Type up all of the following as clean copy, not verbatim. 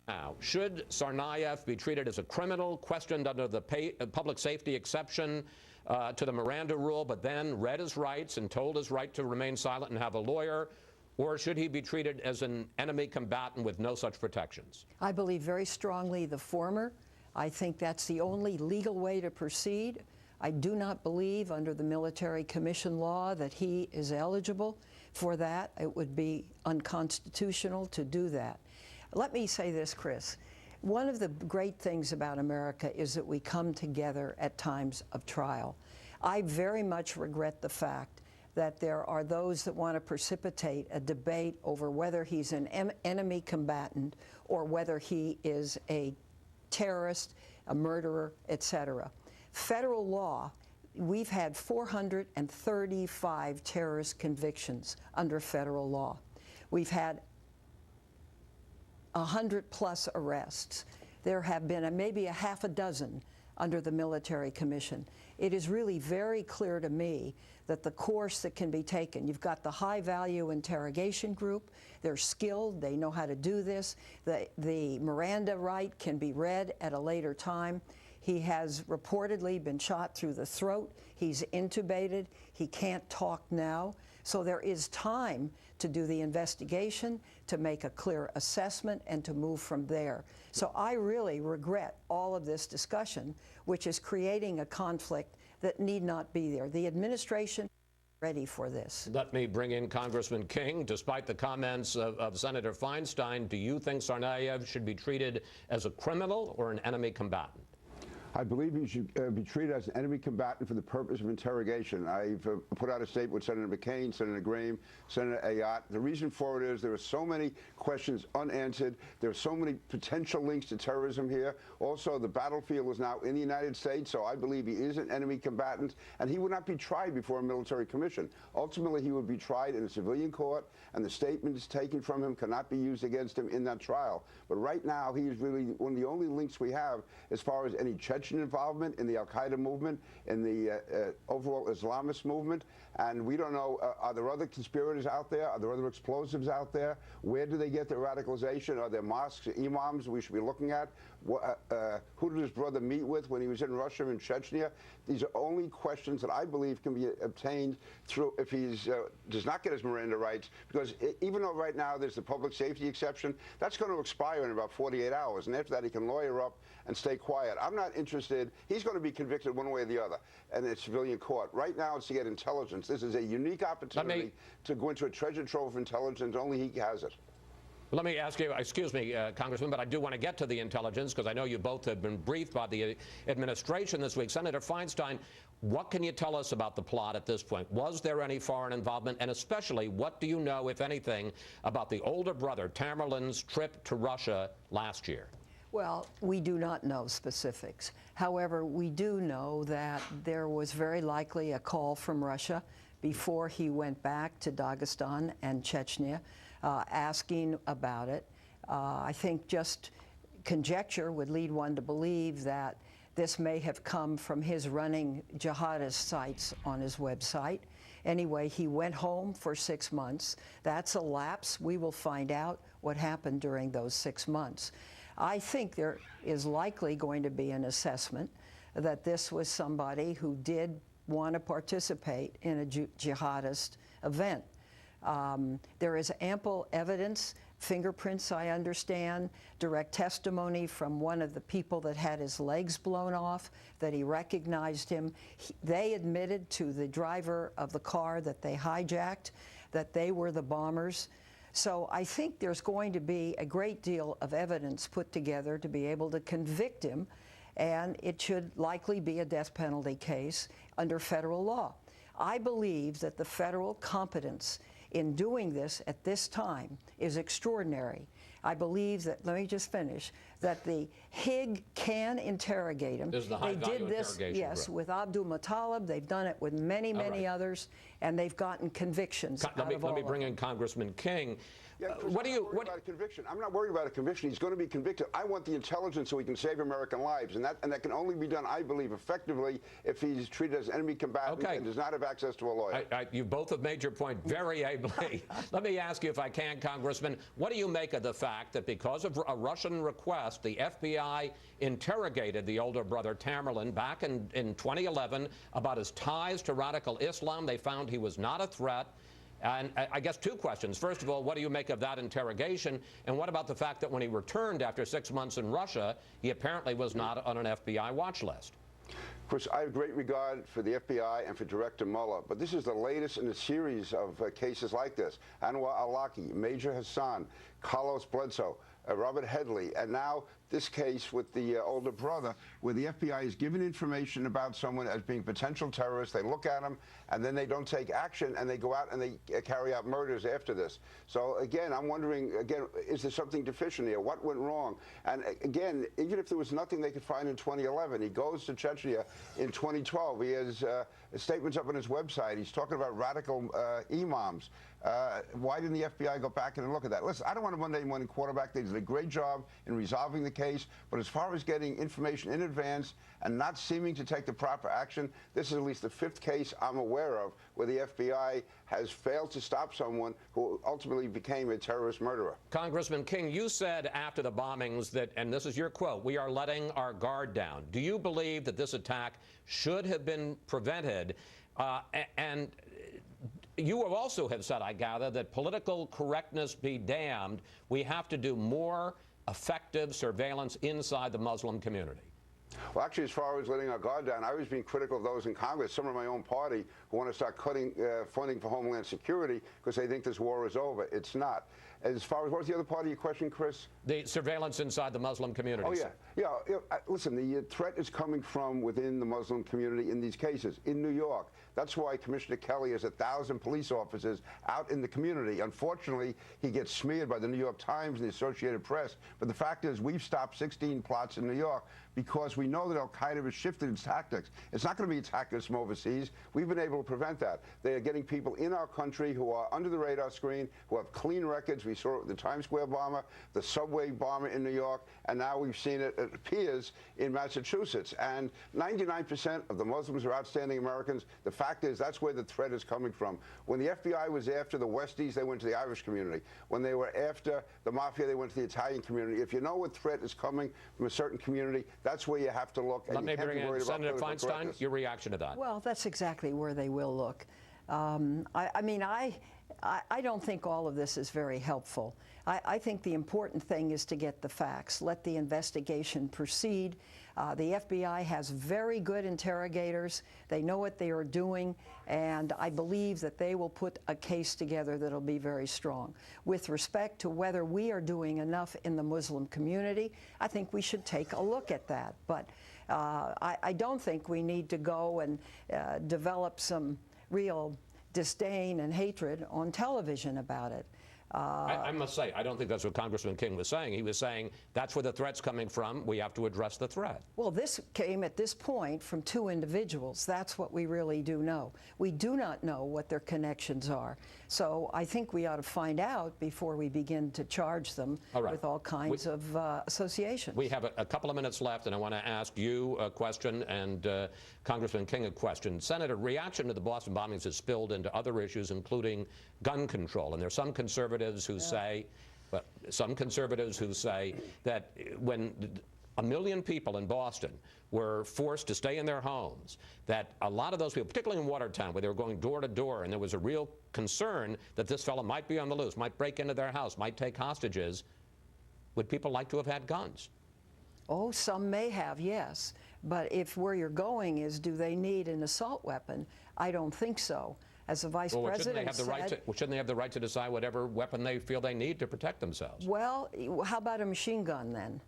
Now, should Tsarnaev be treated as a criminal, questioned under the public safety exception to the Miranda rule, but then read his rights and told his right to remain silent and have a lawyer? Or should he be treated as an enemy combatant with no such protections? I believe very strongly the former. I think that's the only legal way to proceed. I do not believe under the military commission law that he is eligible for that. It would be unconstitutional to do that. Let me say this, Chris. One of the great things about America is that we come together at times of trial. I very much regret the fact that there are those that want to precipitate a debate over whether he's an enemy combatant or whether he is a terrorist, a murderer, etc. Federal law, we've had 435 terrorist convictions under federal law. We've had 100+ arrests. There have been maybe a half a dozen under the military commission. It is really very clear to me that the course that can be taken, you've got the high-value interrogation group, they're skilled, they know how to do this, the Miranda right can be read at a later time. He has reportedly been shot through the throat, he's intubated, he can't talk now. So there is time to do the investigation, to make a clear assessment, and to move from there. So I really regret all of this discussion, which is creating a conflict that need not be there. The administration is ready for this. Let me bring in Congressman King. Despite the comments of Senator Feinstein, do you think Tsarnaev should be treated as a criminal or an enemy combatant? I believe he should be treated as an enemy combatant for the purpose of interrogation. I've put out a statement with Senator McCain, Senator Graham, Senator Ayotte. The reason for it is there are so many questions unanswered. There are so many potential links to terrorism here. Also, the battlefield is now in the United States, so I believe he is an enemy combatant, and he would not be tried before a military commission. Ultimately, he would be tried in a civilian court, and the statements taken from him cannot be used against him in that trial. But right now, he is really one of the only links we have as far as any involvement in the Al-Qaeda movement, in the overall Islamist movement, and we don't know, are there other conspirators out there? Are there other explosives out there? Where do they get their radicalization? Are there mosques, imams we should be looking at? Who did his brother meet with when he was in Russia and Chechnya? These are only questions that I believe can be obtained through, if he does not get his Miranda rights, because even though right now there's the public safety exception, that's going to expire in about 48 hours, and after that he can lawyer up and stay quiet. I'm not interested. He's going to be convicted one way or the other in a civilian court. Right now it's to get intelligence. This is a unique opportunity to go into a treasure trove of intelligence. Only he has it. Let me ask you, excuse me, Congressman, but I do want to get to the intelligence because I know you both have been briefed by the administration this week. Senator Feinstein, what can you tell us about the plot at this point? Was there any foreign involvement? And especially, what do you know, if anything, about the older brother, Tamerlan's trip to Russia last year? Well, we do not know specifics. However, we do know that there was very likely a call from Russia before he went back to Dagestan and Chechnya, asking about it. I think just conjecture would lead one to believe that this may have come from his running jihadist sites on his website. Anyway, he went home for 6 months. That's a lapse. We will find out what happened during those 6 months. I think there is likely going to be an assessment that this was somebody who did want to participate in a jihadist event. There is ample evidence, fingerprints, I understand, direct testimony from one of the people that had his legs blown off, that he recognized him. They admitted to the driver of the car that they hijacked, that they were the bombers. So I think there's going to be a great deal of evidence put together to be able to convict him, and it should likely be a death penalty case under federal law. I believe that the federal competence in doing this at this time is extraordinary. I believe that, let me just finish, that the Hig can interrogate him. This is the high-value interrogation yes, group. with Abdul Muttalib. They've done it with many, many others, and they've gotten convictions out of all of them. Let me bring in Congressman King. what do you... What about a conviction? I'm not worried about a conviction. He's going to be convicted. I want the intelligence so he can save American lives, and that can only be done, I believe, effectively if he's treated as enemy combatant and does not have access to a lawyer. You both have made your point very ably. Let me ask you, if I can, Congressman, what do you make of the fact that because of a Russian request, the FBI interrogated the older brother Tamerlan back in 2011 about his ties to radical Islam? They found he was not a threat. And I guess two questions. First of all, what do you make of that interrogation? And what about the fact that when he returned after 6 months in Russia, he apparently was not on an FBI watch list? Of course, I have great regard for the FBI and for Director Mueller, but this is the latest in a series of cases like this. Anwar al-Awlaki, Major Hassan, Carlos Bledsoe, Robert Headley, and now this case with the older brother, where the FBI is given information about someone as being potential terrorist. They look at him, and then they don't take action, and they go out and they carry out murders after this. So again, I'm wondering, again, is there something deficient here? What went wrong? And again, even if there was nothing they could find in 2011, he goes to Chechnya in 2012. He has statements up on his website. He's talking about radical imams. Why didn't the FBI go back and look at that? Listen, I don't want a Monday morning quarterback. They did a great job in resolving the case, but as far as getting information in advance and not seeming to take the proper action, this is at least the 5th case I'm aware of where the FBI has failed to stop someone who ultimately became a terrorist murderer. Congressman King, you said after the bombings that, and this is your quote, "We are letting our guard down." Do you believe that this attack should have been prevented? And you also have said, I gather, that political correctness be damned, we have to do more effective surveillance inside the Muslim community. Well, actually, as far as letting our guard down, I was being critical of those in Congress, some of my own party, who want to start cutting funding for Homeland Security because they think this war is over. It's not. As far as, what was the other part of your question, Chris? The surveillance inside the Muslim community. Oh, yeah. Listen, the threat is coming from within the Muslim community in these cases. In New York, that's why Commissioner Kelly has 1,000 police officers out in the community. Unfortunately, he gets smeared by the New York Times and the Associated Press. But the fact is, we've stopped 16 plots in New York because we know that al-Qaeda has shifted its tactics. It's not going to be attacking us from overseas. We've been able to prevent that. They are getting people in our country who are under the radar screen, who have clean records. We saw it with the Times Square bomber, the subway bomber in New York, and now we've seen it, it appears, in Massachusetts. And 99% of the Muslims are outstanding Americans. The fact is, that's where the threat is coming from. When the FBI was after the Westies, they went to the Irish community. When they were after the Mafia, they went to the Italian community. If you know what threat is coming from a certain community, that's where you have to look. And let me bring in Senator Feinstein, your reaction to that. Well, that's exactly where they will look. I don't think all of this is very helpful. I think the important thing is to get the facts, let the investigation proceed. The FBI has very good interrogators. They know what they are doing, and I believe that they will put a case together that'll be very strong. With respect to whether we are doing enough in the Muslim community, I think we should take a look at that. But I don't think we need to go and develop some real disdain and hatred on television about it. I must say, I don't think that's what Congressman King was saying. He was saying that's where the threat's coming from. We have to address the threat. Well, this came at this point from 2 individuals. That's what we really do know. We do not know what their connections are. So I think we ought to find out before we begin to charge them with all kinds of associations. We have a couple of minutes left, and I want to ask you a question and Congressman King a question. Senator, reaction to the Boston bombings has spilled into other issues, including gun control. And there's some conservatives who say, well, that when 1 million people in Boston were forced to stay in their homes, that a lot of those people, particularly in Watertown, where they were going door to door, and there was a real concern that this fellow might be on the loose, might break into their house, might take hostages. Would people like to have had guns? Oh, some may have, yes. But if where you're going is, do they need an assault weapon? I don't think so. As the Vice President said, shouldn't they have the right to decide whatever weapon they feel they need to protect themselves? Well, how about a machine gun then?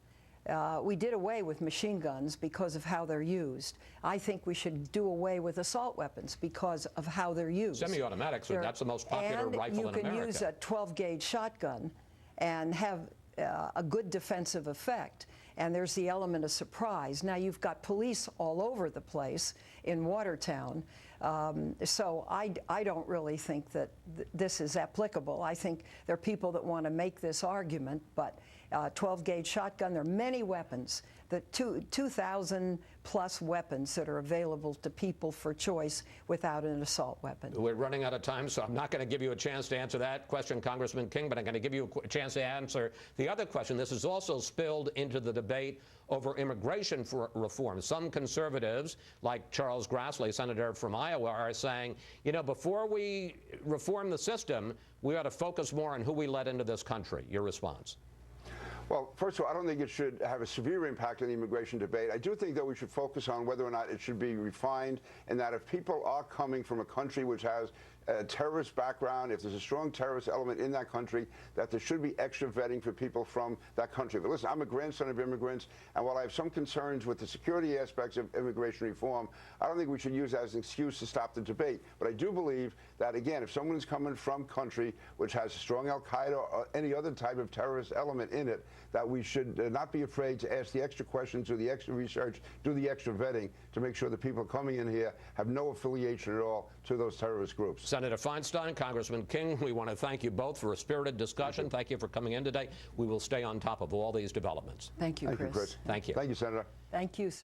We did away with machine guns because of how they're used. I think we should do away with assault weapons because of how they're used. Semi-automatics, that's the most popular rifle in America. And you can use a 12-gauge shotgun and have a good defensive effect. And there's the element of surprise. Now you've got police all over the place in Watertown. So I don't really think that this is applicable. I think there are people that want to make this argument, but 12-gauge shotgun, there are many weapons, the 2,000 plus weapons that are available to people for choice without an assault weapon. We're running out of time, so I'm not going to give you a chance to answer that question, Congressman King, but I'm going to give you a chance to answer the other question. This has also spilled into the debate over immigration reform. Some conservatives, like Charles Grassley, senator from Iowa, are saying, you know, before we reform the system, we ought to focus more on who we let into this country. Your response? Well, first of all, I don't think it should have a severe impact on the immigration debate. I do think that we should focus on whether or not it should be refined, and that if people are coming from a country which has a terrorist background, if there's a strong terrorist element in that country, that there should be extra vetting for people from that country. But listen, I'm a grandson of immigrants, and while I have some concerns with the security aspects of immigration reform, I don't think we should use that as an excuse to stop the debate. But I do believe that, again, if someone's coming from a country which has a strong al-Qaeda or any other type of terrorist element in it, that we should not be afraid to ask the extra questions, do the extra research, do the extra vetting to make sure that people coming in here have no affiliation at all to those terrorist groups. Senator Feinstein, Congressman King, we want to thank you both for a spirited discussion. Thank you for coming in today. We will stay on top of all these developments. Thank you, Chris. Thank you. Thank you, Senator. Thank you.